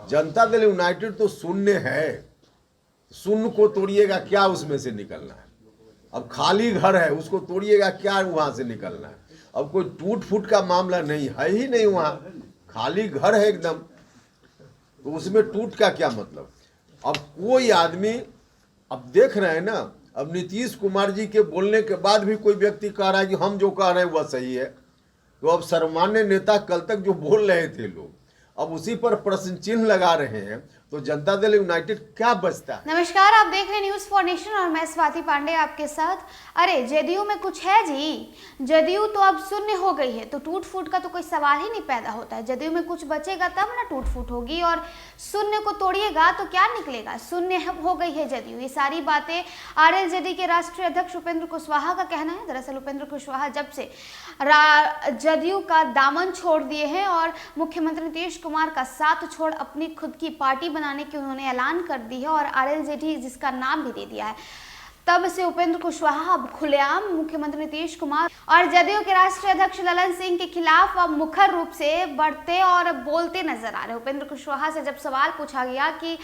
Janata Dal United तो शून्य है, शून्य को तोड़िएगा क्या उसमें से निकलना है। अब खाली घर है, उसको तोड़िएगा क्या वहां से निकलना है। अब कोई टूट फूट का मामला नहीं है ही नहीं, वहां खाली घर है एकदम, तो उसमें टूट का क्या मतलब। अब कोई आदमी, अब देख रहे हैं ना, अब नीतीश कुमार जी के बोलने के बाद भी कोई व्यक्ति कह रहा है कि हम जो कह रहे हैं वह सही है। तो अब सर्वमान्य नेता कल तक जो बोल रहे थे लोग, अब उसी पर प्रश्न चिन्ह लगा रहे हैं, तो जनता दल यूनाइटेड क्या बचता है। नमस्कार, आप देख रहे हैं न्यूज फॉर नेशन और मैं स्वाति पांडे आपके साथ। अरे जदयू में कुछ है जी, जदयू तो अब शून्य हो गई है, तो टूट फूट का तो कोई सवाल ही नहीं पैदा होता है। जदयू में कुछ बचेगा तब ना टूट फूट होगी, और शून्य को तोड़िएगा तो क्या निकलेगा। शून्य हो गई है जदयू, ये सारी बातें आरएलजेडी के राष्ट्रीय अध्यक्ष उपेंद्र कुशवाहा का कहना है। दरअसल उपेंद्र कुशवाहा जब से जदयू का दामन छोड़ दिए हैं और मुख्यमंत्री नीतीश कुमार का साथ छोड़ अपनी खुद की पार्टी बनाने की उन्होंने ऐलान कर दी है और आरएलजेडी जिसका नाम भी दे दिया है, तब से उपेंद्र कुशवाहा अब खुलेआम मुख्यमंत्री नीतीश कुमार और जदयू के राष्ट्रीय अध्यक्ष ललन सिंह के खिलाफ अब मुखर रूप से बढ़ते और बोलते नजर आ रहे। उपेंद्र कुशवाहा से जब सवाल पूछा गया कि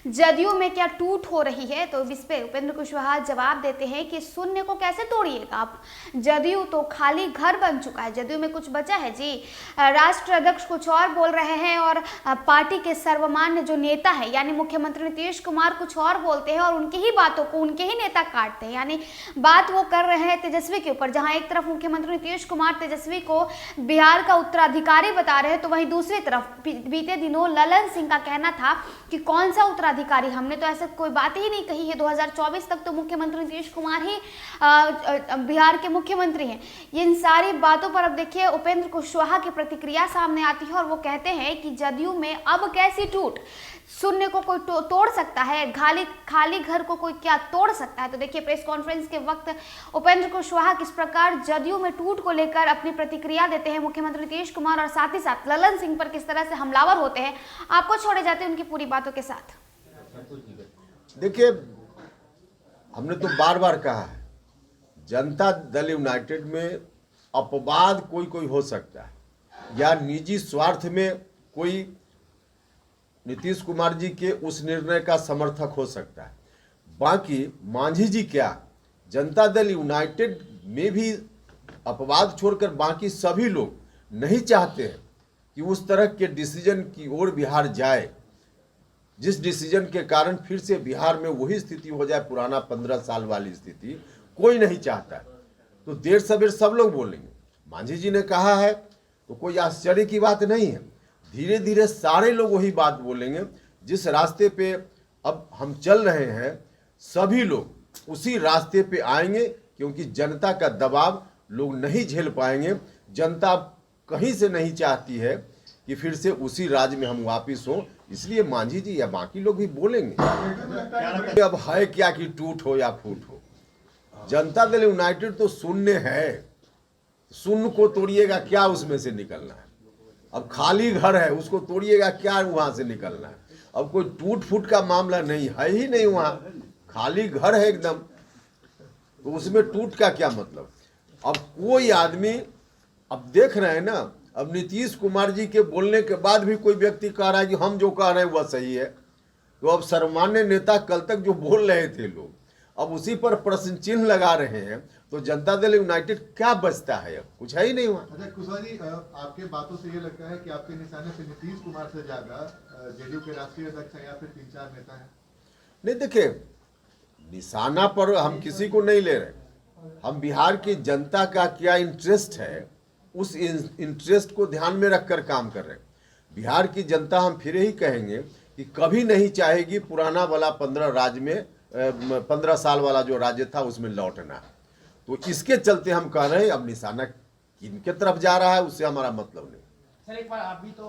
जदयू में क्या टूट हो रही है, तो इस पे उपेंद्र कुशवाहा जवाब देते हैं कि शून्य को कैसे तोड़िएगा आप, जदयू तो खाली घर बन चुका है, जदयू में कुछ बचा है जी। राष्ट्रीय अध्यक्ष कुछ और बोल रहे हैं और पार्टी के सर्वमान्य जो नेता है यानी मुख्यमंत्री नीतीश कुमार कुछ और बोलते हैं और उनकी ही बातों को उनके ही नेता काटते हैं। यानी बात वो कर रहे हैं तेजस्वी के ऊपर, जहां एक तरफ मुख्यमंत्री नीतीश कुमार तेजस्वी को बिहार का उत्तराधिकारी बता रहे हैं, तो वहीं दूसरी तरफ बीते दिनों ललन सिंह का कहना था कि कौन सा अधिकारी, हमने तो ऐसा कोई बात ही नहीं कही है। 2024 तक तो मुख्यमंत्री नीतीश कुमार ही बिहार के मुख्यमंत्री हैं। इन सारी बातों पर अब देखिए उपेंद्र कुशवाहा की प्रतिक्रिया सामने आती है और वो कहते हैं कि जदयू में अब कैसी टूट, शून्य को कोई तोड़ सकता है, खाली घर को कोई क्या तोड़ सकता है। तो देखिए प्रेस कॉन्फ्रेंस के वक्त उपेंद्र कुशवाहा किस प्रकार जदयू में टूट को लेकर अपनी प्रतिक्रिया देते हैं मुख्यमंत्री नीतीश कुमार, और साथ ही साथ ललन सिंह पर किस तरह से हमलावर होते हैं। आपको छोड़े जाते हैं उनकी पूरी बातों के साथ। देखिए, हमने तो बार बार कहा है, जनता दल यूनाइटेड में अपवाद कोई हो सकता है या निजी स्वार्थ में कोई नीतीश कुमार जी के उस निर्णय का समर्थक हो सकता है। बाकी मांझी जी क्या, जनता दल यूनाइटेड में भी अपवाद छोड़कर बाकी सभी लोग नहीं चाहते हैं कि उस तरह के डिसीजन की ओर बिहार जाए, जिस डिसीजन के कारण फिर से बिहार में वही स्थिति हो जाए, पुराना 15 साल वाली स्थिति कोई नहीं चाहता है। तो देर सवेर सब लोग बोलेंगे। मांझी जी ने कहा है तो कोई आश्चर्य की बात नहीं है, धीरे धीरे सारे लोग वही बात बोलेंगे। जिस रास्ते पे अब हम चल रहे हैं, सभी लोग उसी रास्ते पे आएंगे, क्योंकि जनता का दबाव लोग नहीं झेल पाएंगे। जनता कहीं से नहीं चाहती है कि फिर से उसी राज्य में हम वापिस हों, इसलिए मांझी जी या बाकी लोग भी बोलेंगे। अब है क्या कि टूट हो या फूट हो, जनता दल यूनाइटेड तो शून्य है, शून्य को तोड़िएगा क्या उसमें से निकलना है। अब खाली घर है, उसको तोड़िएगा क्या वहां से निकलना है। अब कोई टूट फूट का मामला नहीं है ही नहीं, वहां खाली घर है एकदम, तो उसमें टूट का क्या मतलब। अब कोई आदमी, अब देख रहे हैं ना, अब नीतीश कुमार जी के बोलने के बाद भी कोई व्यक्ति कह रहा है कि हम जो कह रहे हैं वह सही है। तो अब सर्वमान्य नेता कल तक जो बोल रहे थे लोग, अब उसी पर प्रश्न चिन्ह लगा रहे हैं, तो जनता दल यूनाइटेड क्या बचता है, अब कुछ है ही नहीं वहाँ। अच्छा कुशवाहा जी, आपके बातों से ये लगता है कि आपके निशाने पे नीतीश कुमार से ज्यादा जेडीयू के राष्ट्रीय अध्यक्ष या फिर 3-4 नेता हैं? नहीं, देखिए, निशाना पर हम किसी को नहीं ले रहे, हम बिहार की जनता का क्या इंटरेस्ट है उस इंटरेस्ट को ध्यान में रखकर काम कर रहे हैं। बिहार की जनता, हम फिर ही कहेंगे कि कभी नहीं चाहेगी पुराना वाला 15 साल वाला जो राज्य था उसमें लौटना। तो इसके चलते हम कह रहे हैं, अब निशाना किन के तरफ जा रहा है उससे हमारा मतलब नहीं। सर एक बार आप भी तो